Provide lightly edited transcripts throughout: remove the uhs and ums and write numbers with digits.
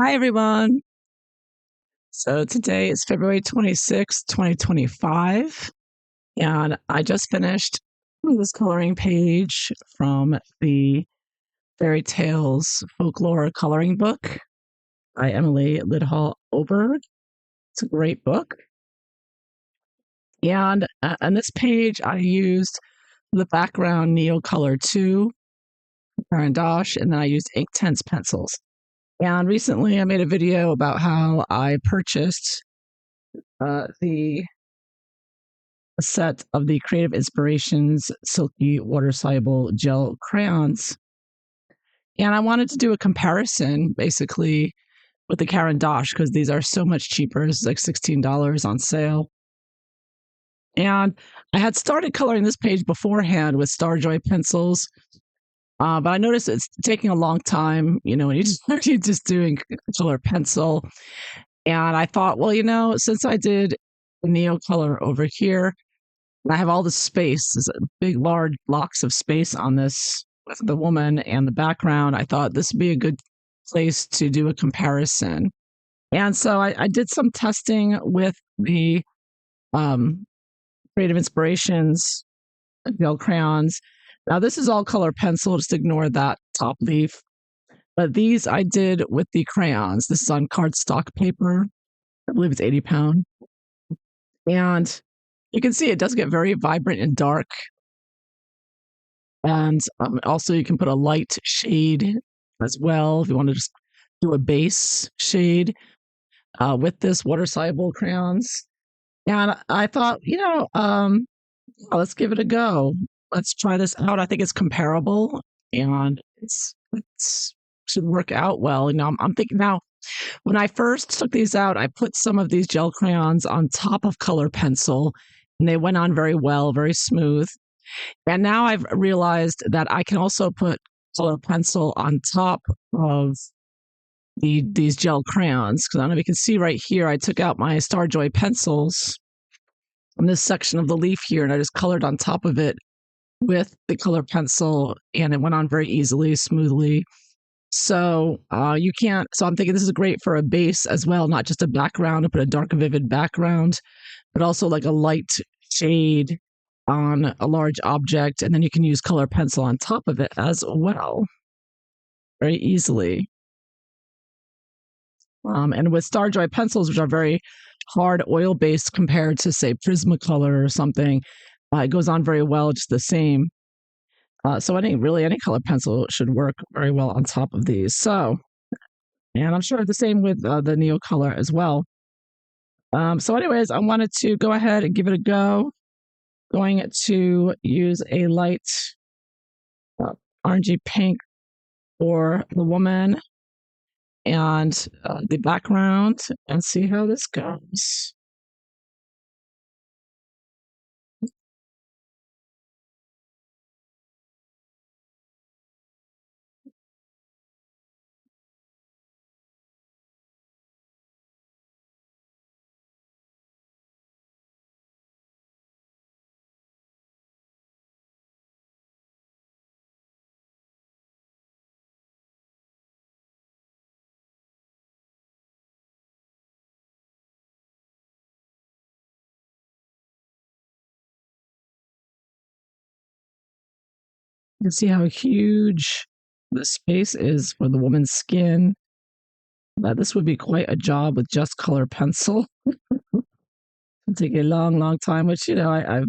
Hi, everyone. So today is February 26th, 2025, and I just finished this coloring page from the Fairy Tales Folklore coloring book by Emelie Lidehall Ober. It's a great book. And on this page, I used the background Neo Color 2, Caran and then I used Inktense pencils. And recently I made a video about how I purchased the set of the Creative Inspirations Silky Water Soluble Gel Crayons. And I wanted to do a comparison basically with the Caran d'Ache because these are so much cheaper. It's like $16 on sale. And I had started coloring this page beforehand with Starjoy pencils, but I noticed it's taking a long time, when you're just doing color pencil. And I thought, well, since I did the Neo color over here, and I have all the space, there's big, large blocks of space on this with the woman and the background. I thought this would be a good place to do a comparison. And so I did some testing with the Creative Inspirations gel crayons. Now, this is all color pencil, just ignore that top leaf. But these I did with the crayons. This is on cardstock paper. I believe it's 80 pound. And you can see it does get very vibrant and dark. And also you can put a light shade as well if you want to just do a base shade with this water-soluble crayons. And I thought, let's give it a go. Let's try this out. I think it's comparable and it's should work out well. I'm thinking now, when I first took these out, I put some of these gel crayons on top of color pencil, and they went on very well, very smooth. And now I've realized that I can also put color pencil on top of these gel crayons. Because I don't know if you can see right here, I took out my Starjoy pencils from this section of the leaf here, and I just colored on top of it with the color pencil, and it went on very easily, smoothly. So you can't. So I'm thinking this is great for a base as well, not just a background, to put a dark, vivid background, but also like a light shade on a large object, and then you can use color pencil on top of it as well, very easily. And with Starjoy pencils, which are very hard oil based compared to, say, Prismacolor or something, it goes on very well, just the same. So any color pencil should work very well on top of these. So, and I'm sure the same with the Neo color as well. So anyways, I wanted to go ahead and give it a go. Going to use a light orangey pink for the woman and the background, and see how this goes. You can see how huge the space is for the woman's skin. This would be quite a job with just color pencil. It'll take a long, long time, which, I've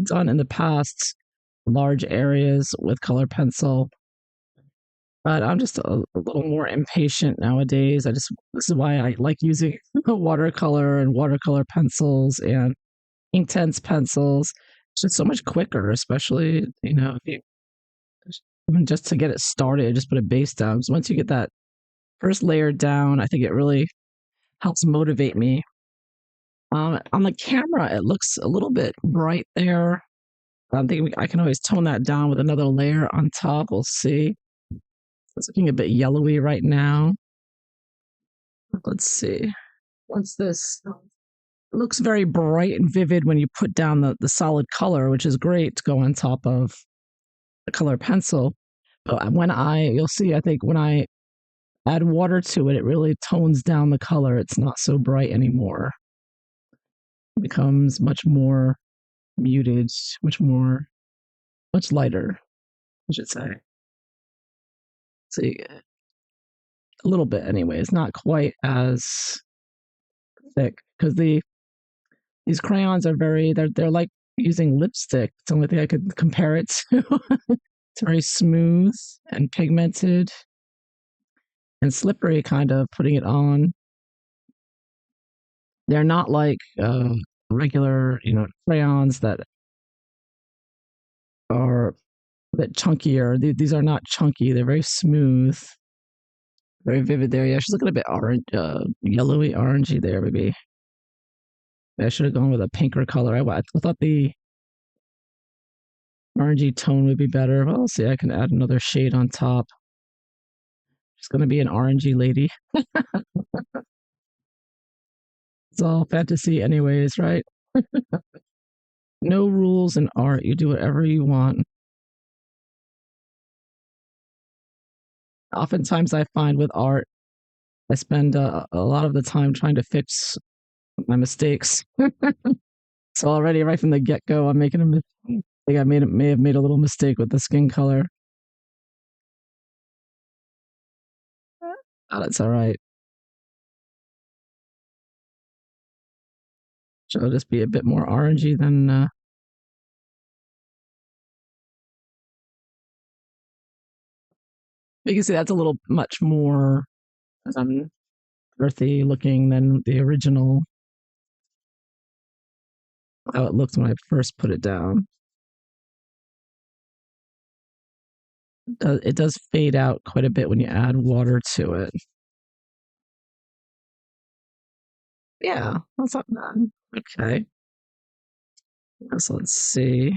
done in the past, large areas with color pencil. But I'm just a little more impatient nowadays. This is why I like using watercolor and watercolor pencils and Inktense pencils. It's just so much quicker, especially, if you, even just to get it started, just put a base down. So once you get that first layer down, I think it really helps motivate me. On the camera, it looks a little bit bright there. I'm thinking I can always tone that down with another layer on top. We'll see. It's looking a bit yellowy right now. Let's see. What's this? It looks very bright and vivid when you put down the solid color, which is great to go on top of the color pencil. But you'll see, I think when I add water to it, it really tones down the color. It's not so bright anymore. It becomes much more muted, much lighter, I should say. So a little bit anyway. It's not quite as thick because these crayons are they're like using lipstick. It's the only thing I could compare it to. It's very smooth and pigmented and slippery, kind of putting it on. They're not like regular, crayons that are a bit chunkier. These are not chunky. They're very smooth, very vivid there. Yeah, she's looking a bit orange, yellowy, orangey there, maybe. I should have gone with a pinker color. I thought the orangey tone would be better. Well, see, I can add another shade on top. She's going to be an orangey lady. It's all fantasy, anyways, right? No rules in art. You do whatever you want. Oftentimes, I find with art, I spend a lot of the time trying to fix my mistakes. So already, right from the get go, I'm making a mistake. I think may have made a little mistake with the skin color. Oh, that's all right. She'll just be a bit more orangey than. You can see that's a little much more um, earthy looking than the original. How it looked when I first put it down. It does fade out quite a bit when you add water to it. Yeah, that's not bad. Okay. So let's see.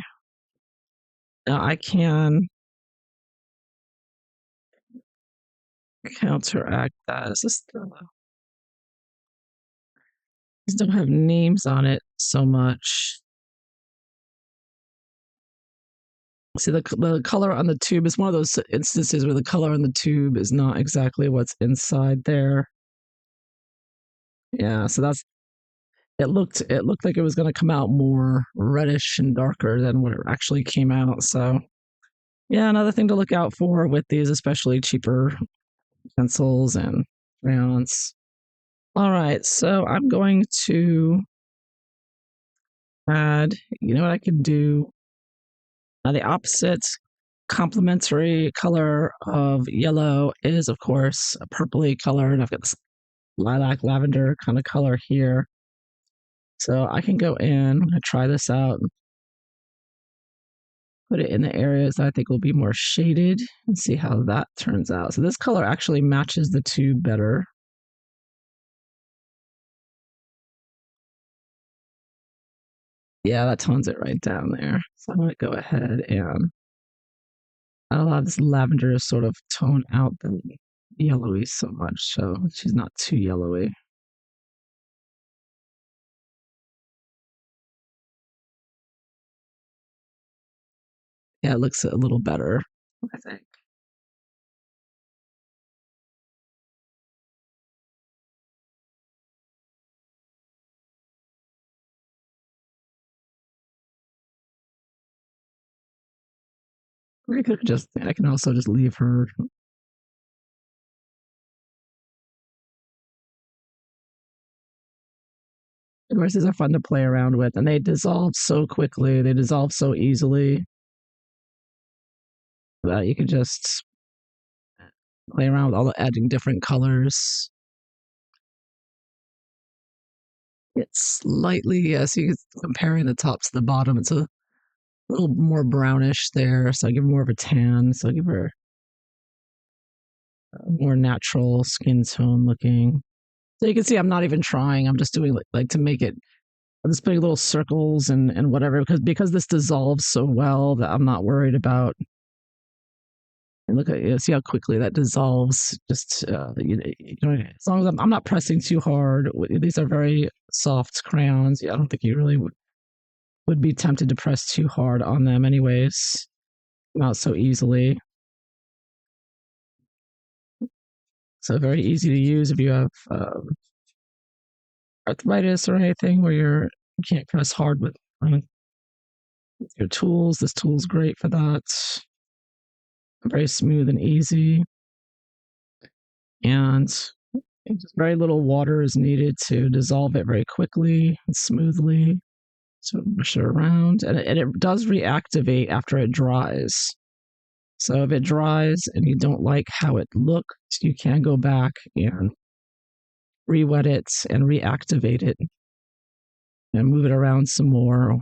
Now I can counteract that. These don't have names on it so much. See, the color on the tube is one of those instances where the color on the tube is not exactly what's inside there. Yeah, so it looked like it was going to come out more reddish and darker than what it actually came out. So yeah, another thing to look out for with these, especially cheaper pencils and crayons. All right, so I'm going to add, you know what I can do? Now, the opposite complementary color of yellow is, of course, a purpley color, and I've got this lilac lavender kind of color here. So I can go in, I'm going to try this out, and put it in the areas that I think will be more shaded and see how that turns out. So this color actually matches the tube better. Yeah, that tones it right down there. So I'm going to go ahead and I don't allow this lavender to sort of tone out the yellowy so much, so she's not too yellowy. Yeah, it looks a little better, I think. I can also just leave her. Of course, these are fun to play around with, and they dissolve so quickly. They dissolve so easily that you can just play around with all the adding different colors. It's slightly, yes, you can comparing the top to the bottom. It's a little more brownish there, so I give her more of a tan. So I give her a more natural skin tone looking. So you can see I'm not even trying. I'm just doing like to make it. I'm just putting little circles and whatever because this dissolves so well that I'm not worried about. And look at see how quickly that dissolves. Just as long as I'm not pressing too hard. These are very soft crayons. Yeah, I don't think you really would be tempted to press too hard on them, anyways. Not so easily. So very easy to use if you have arthritis or anything where you can't press hard with your tools. This tool's great for that. Very smooth and easy. And just very little water is needed to dissolve it very quickly and smoothly. So push it around, and it does reactivate after it dries. So if it dries and you don't like how it looks, you can go back and re-wet it and reactivate it and move it around some more.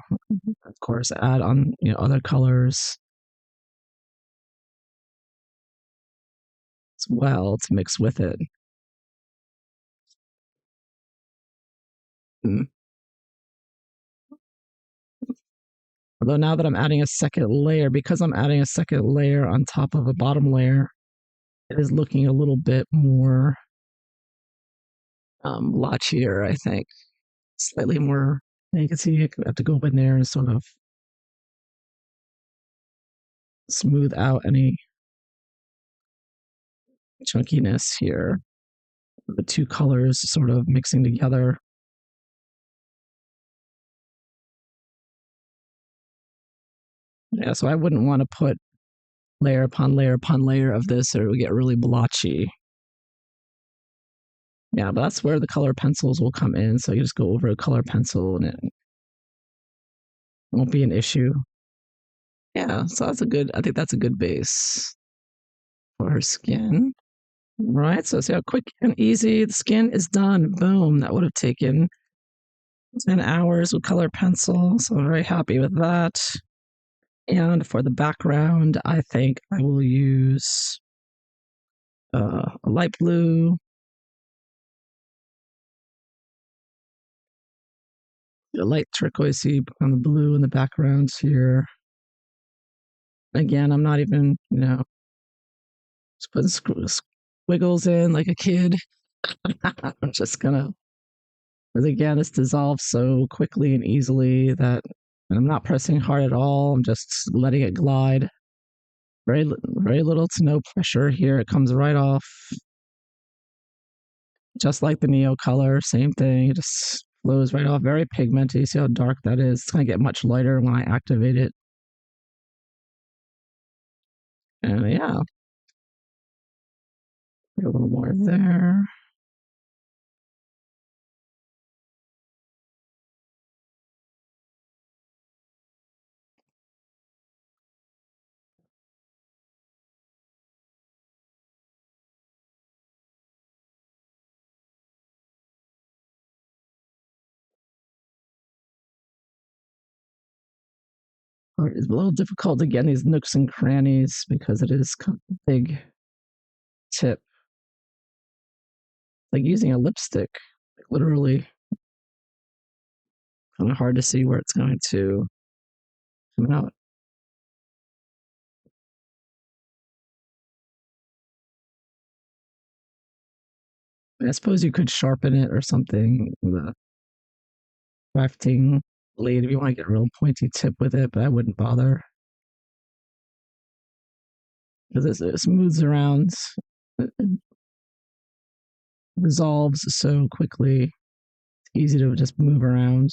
Of course, add on other colors as well to mix with it. Mm. Although now that I'm adding a second layer, because I'm adding a second layer on top of a bottom layer, it is looking a little bit more blotchier, I think. Slightly more. You can see I have to go in there and sort of smooth out any chunkiness here. The two colors sort of mixing together. Yeah, so I wouldn't want to put layer upon layer upon layer of this, or it would get really blotchy. Yeah, but that's where the color pencils will come in. So you just go over a color pencil and it won't be an issue. Yeah, so I think that's a good base for her skin. All right, so see how quick and easy the skin is done. Boom, that would have taken 10 hours with color pencil. So I'm very happy with that. And for the background, I think I will use a light blue, a light turquoisey on the blue in the background here. Again, I'm not even, just putting squiggles in like a kid. I'm just gonna, because again, this dissolves so quickly and easily that I'm not pressing hard at all. I'm just letting it glide. Very little to no pressure here. It comes right off. Just like the Neo color, same thing. It just flows right off. Very pigmented. You see how dark that is? It's going to get much lighter when I activate it. And yeah, a little more there. It's a little difficult to get in these nooks and crannies because it is kind of a big tip. Like using a lipstick, like literally. Kind of hard to see where it's going to come out. I suppose you could sharpen it or something with a crafting blade if you want to get a real pointy tip with it, but I wouldn't bother because it smooths around, it resolves so quickly. It's easy to just move around.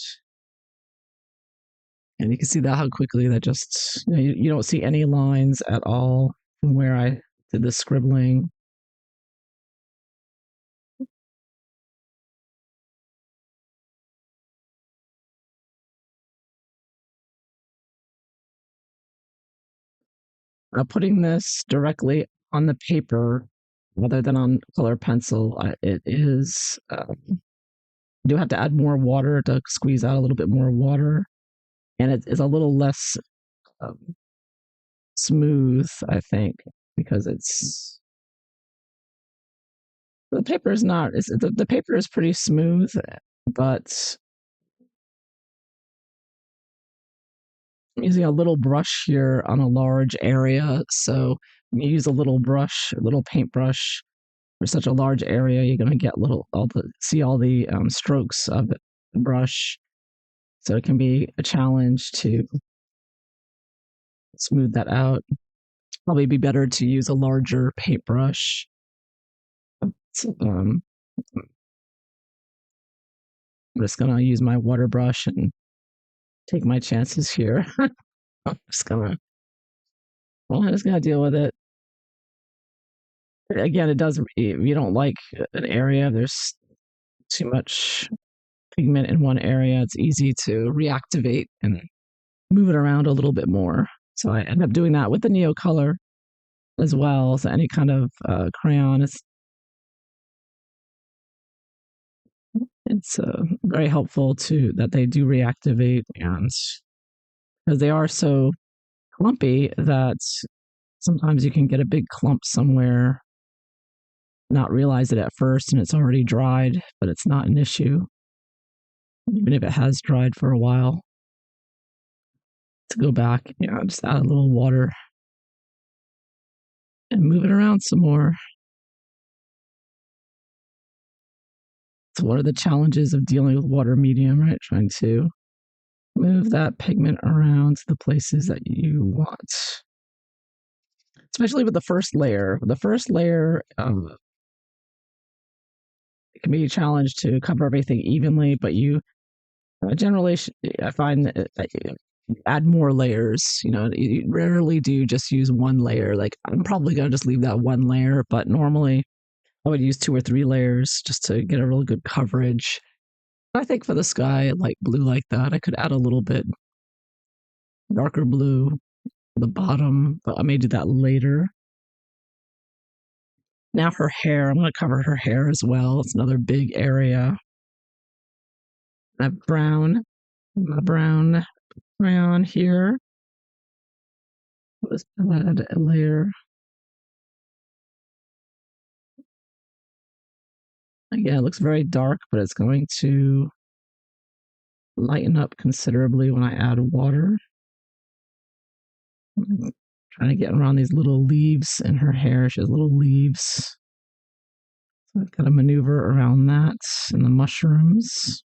And you can see that how quickly that just, you don't see any lines at all from where I did the scribbling. Putting this directly on the paper rather than on color pencil, it is, do have to add more water to squeeze out a little bit more water. And it is a little less um, smooth, I think, because the paper is not, the paper is pretty smooth, but I'm using a little brush here on a large area. So when you use a little brush, a little paintbrush for such a large area, you're going to get see all the strokes of the brush. So it can be a challenge to smooth that out. Probably be better to use a larger paintbrush. I'm just gonna use my water brush and take my chances here. I'm just gonna, well, I'm just gonna deal with it. Again, it does, if you don't like an area, there's too much pigment in one area, it's easy to reactivate and move it around a little bit more. So I end up doing that with the Neo color as well. So any kind of crayon, it's very helpful to that they do reactivate, and because they are so clumpy that sometimes you can get a big clump somewhere, not realize it at first, and it's already dried, but it's not an issue, even if it has dried for a while. To go back, just add a little water and move it around some more. So, what are the challenges of dealing with water medium, right? Trying to move that pigment around to the places that you want. Especially with the first layer. The first layer, it can be a challenge to cover everything evenly, but you generally, I find that you add more layers. You rarely do just use one layer. Like, I'm probably going to just leave that one layer, but normally I would use 2 or 3 layers just to get a really good coverage. I think for the sky, light blue like that, I could add a little bit darker blue at the bottom, but I may do that later. Now her hair, I'm going to cover her hair as well. It's another big area. I have my brown crayon here. Let's add a layer. Again, it looks very dark, but it's going to lighten up considerably when I add water. I'm trying to get around these little leaves in her hair. She has little leaves. So I've got to maneuver around that and the mushrooms.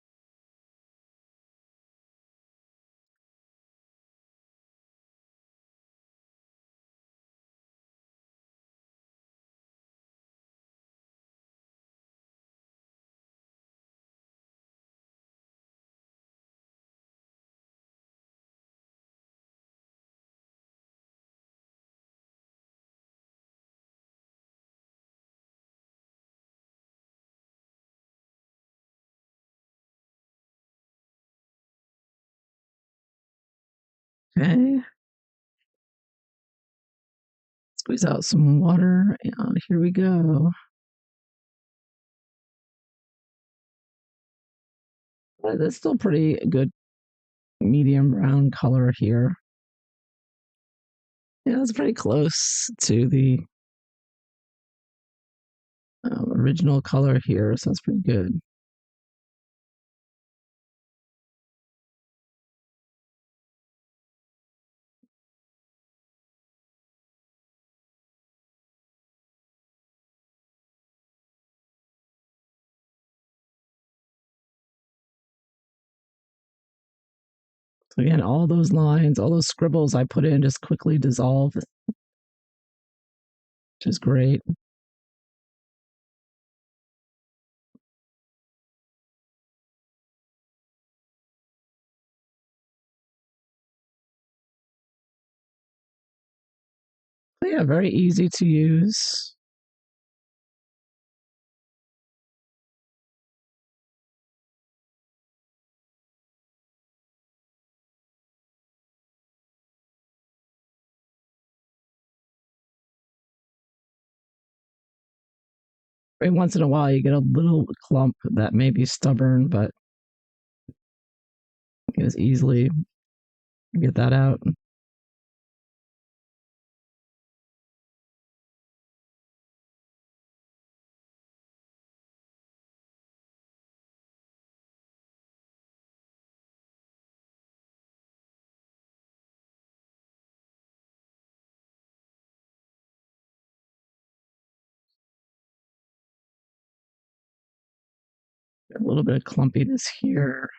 Okay. Squeeze out some water, and here we go. That's still pretty good medium brown color here. Yeah, it's pretty close to the original color here, so that's pretty good. So again, all those lines, all those scribbles I put in just quickly dissolve, which is great. But yeah, very easy to use. Every once in a while, you get a little clump that may be stubborn, but you can just easily get that out. A little bit of clumpiness here.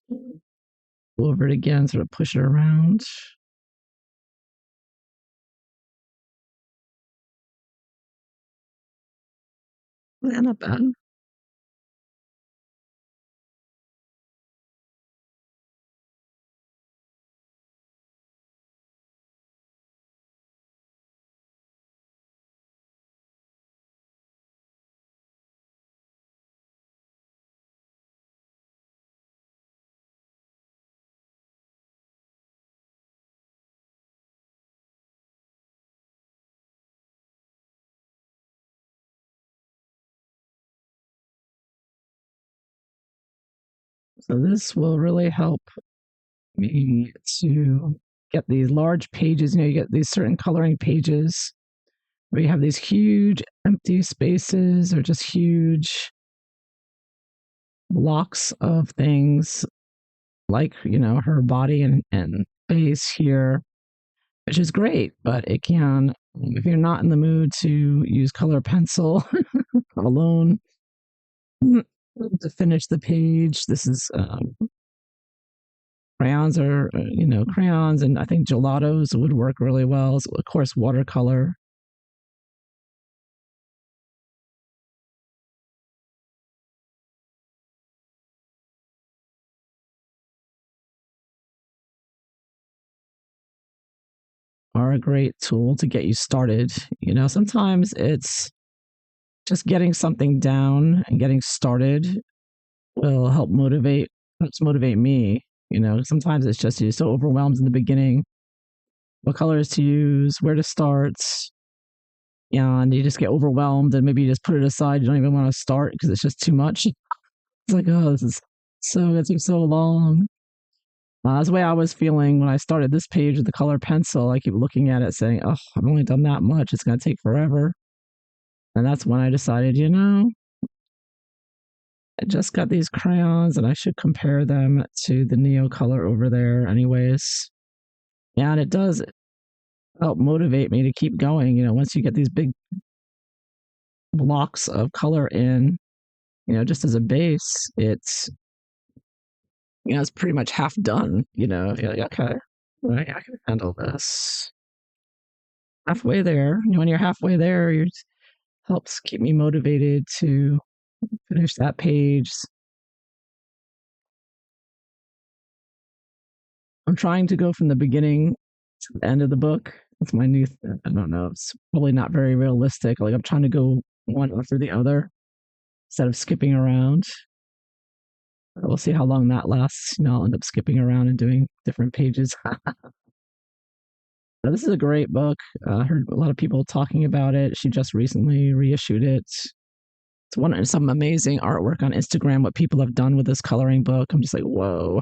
Go over it again, sort of push it around. Yeah, not bad. So this will really help me to get these large pages. You get these certain coloring pages where you have these huge empty spaces or just huge blocks of things like, her body and face here, which is great, but it can, if you're not in the mood to use color pencil alone to finish the page, this is crayons are, crayons, and I think gelatos would work really well. So of course, watercolor are a great tool to get you started. Sometimes it's just getting something down and getting started will helps motivate me. Sometimes it's just you're so overwhelmed in the beginning, what colors to use, where to start, and you just get overwhelmed and maybe you just put it aside. You don't even want to start because it's just too much. It's like, oh, this is it took so long. That's the way I was feeling when I started this page with the color pencil. I keep looking at it saying, oh, I've only done that much. It's going to take forever. And that's when I decided, I just got these crayons and I should compare them to the Neo color over there, anyways. Yeah, and it does help motivate me to keep going. Once you get these big blocks of color in, just as a base, it's pretty much half done. You're like, okay, right, I can handle this. Halfway there, when you're halfway there, it helps keep me motivated to finish that page. I'm trying to go from the beginning to the end of the book. That's my new. I don't know. It's probably not very realistic. Like I'm trying to go one after the other instead of skipping around. We'll see how long that lasts. I'll end up skipping around and doing different pages. This is a great book. I heard a lot of people talking about it. She just recently reissued it. It's some amazing artwork on Instagram. What people have done with this coloring book, I'm just like, whoa.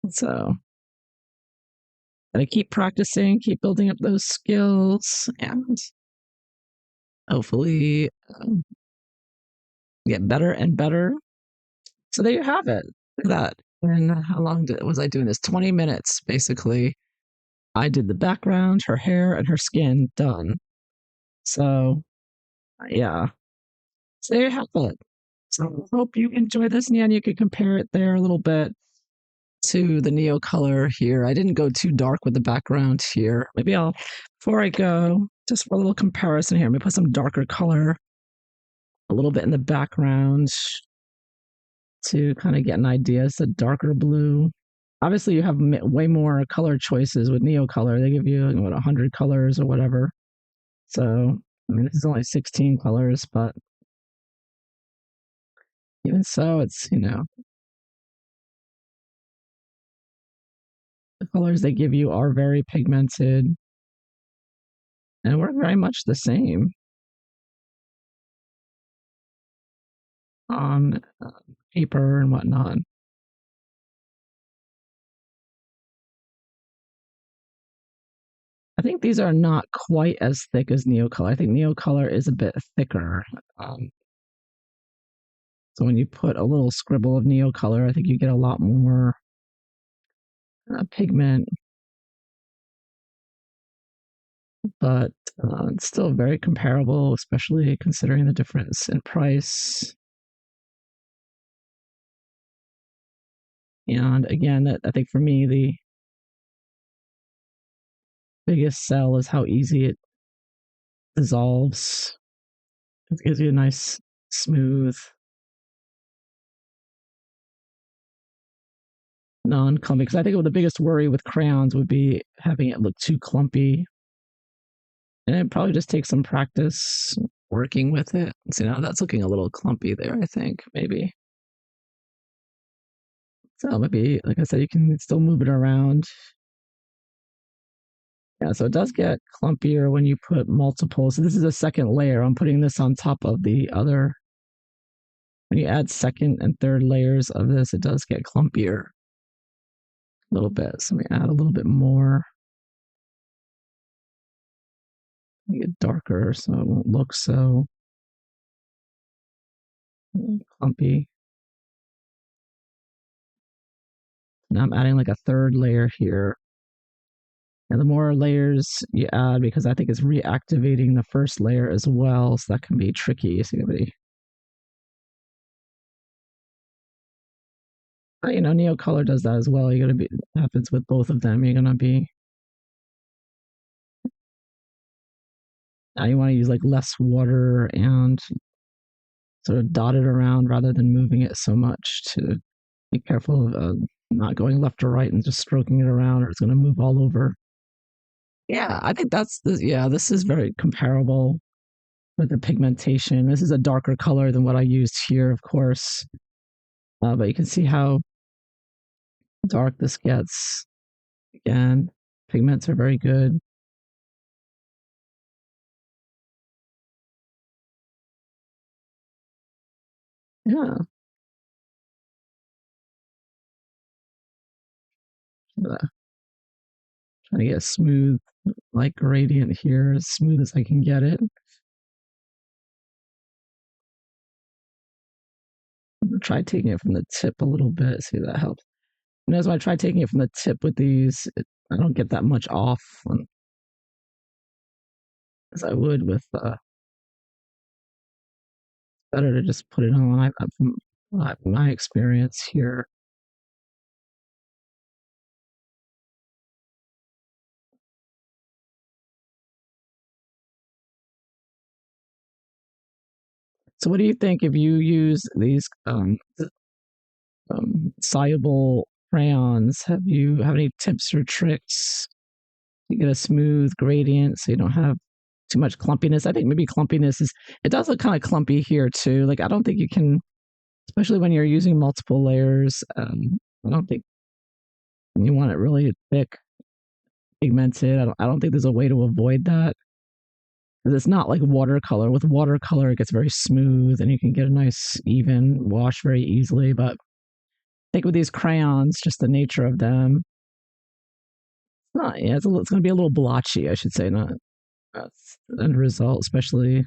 So, gotta keep practicing, keep building up those skills, and hopefully get better and better. So there you have it. Look at that. And how long was I doing this? 20 minutes, basically. I did the background, her hair, and her skin done. So, yeah. So there you have it. So I hope you enjoy this, and you could compare it there a little bit to the Neo color here. I didn't go too dark with the background here. Maybe before I go, just for a little comparison here, let me put some darker color a little bit in the background to kind of get an idea. It's a darker blue. Obviously, you have way more color choices with Neo color. They give you, 100 colors or whatever. So, this is only 16 colors, but even so, it's, the colors they give you are very pigmented and work very much the same on paper and whatnot. I think these are not quite as thick as Neocolor. I think Neocolor is a bit thicker. So when you put a little scribble of Neocolor, I think you get a lot more pigment, but it's still very comparable, especially considering the difference in price. And again, I think for me, the biggest sell is how easy it dissolves. It gives you a nice smooth, non-clumpy. Because I think the biggest worry with crayons would be having it look too clumpy, and it probably just takes some practice working with it. So now that's looking a little clumpy there. I think maybe. So maybe, like I said, you can still move it around. Yeah, so it does get clumpier when you put multiple. So this is a second layer. I'm putting this on top of the other. When you add second and third layers of this, it does get clumpier a little bit. So let me add a little bit more. Make it darker so it won't look so clumpy. Now I'm adding like a third layer here. And the more layers you add, because I think it's reactivating the first layer as well, so that can be tricky. So Neocolor does that as well. You're gonna be happens with both of them. You're gonna be now you want to use like less water and sort of dot it around rather than moving it so much. To be careful of not going left or right and just stroking it around, or it's going to move all over. Yeah, I think this is very comparable with the pigmentation. This is a darker color than what I used here, of course, but you can see how dark this gets. Again, pigments are very good. Yeah, trying to get a smooth, like gradient here, as smooth as I can get it. Try taking it from the tip a little bit, see if that helps. As I try taking it from the tip with these, I don't get that much off as I would with. Better to just put it on. From my experience here. So, what do you think if you use these soluble crayons? Have you have any tips or tricks to get a smooth gradient so you don't have too much clumpiness? I think maybe clumpiness is it does look kind of clumpy here too. Like I don't think you can, especially when you're using multiple layers. I don't think you want it really thick, pigmented. I don't think there's a way to avoid that. Because it's not like watercolor. With watercolor, it gets very smooth and you can get a nice, even wash very easily. But I think with these crayons, just the nature of them, it's not, yeah, it's going to be a little blotchy, I should say. Not That's the end result, especially.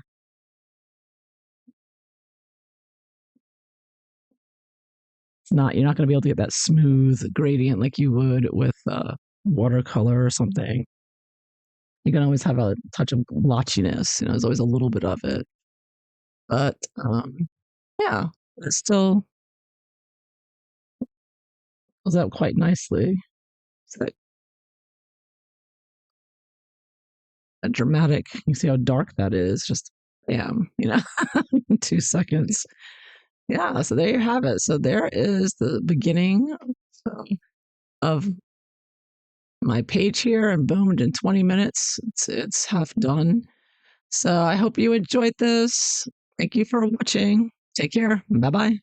It's not, you're not going to be able to get that smooth gradient like you would with watercolor or something. You can always have a touch of blotchiness. There's always a little bit of it. But yeah, it still goes out quite nicely. It's like a dramatic, you see how dark that is. Just bam, in 2 seconds. Yeah, so there you have it. So there is the beginning of my page here, and boom, in 20 minutes, it's half done. So I hope you enjoyed this. Thank you for watching. Take care. Bye bye.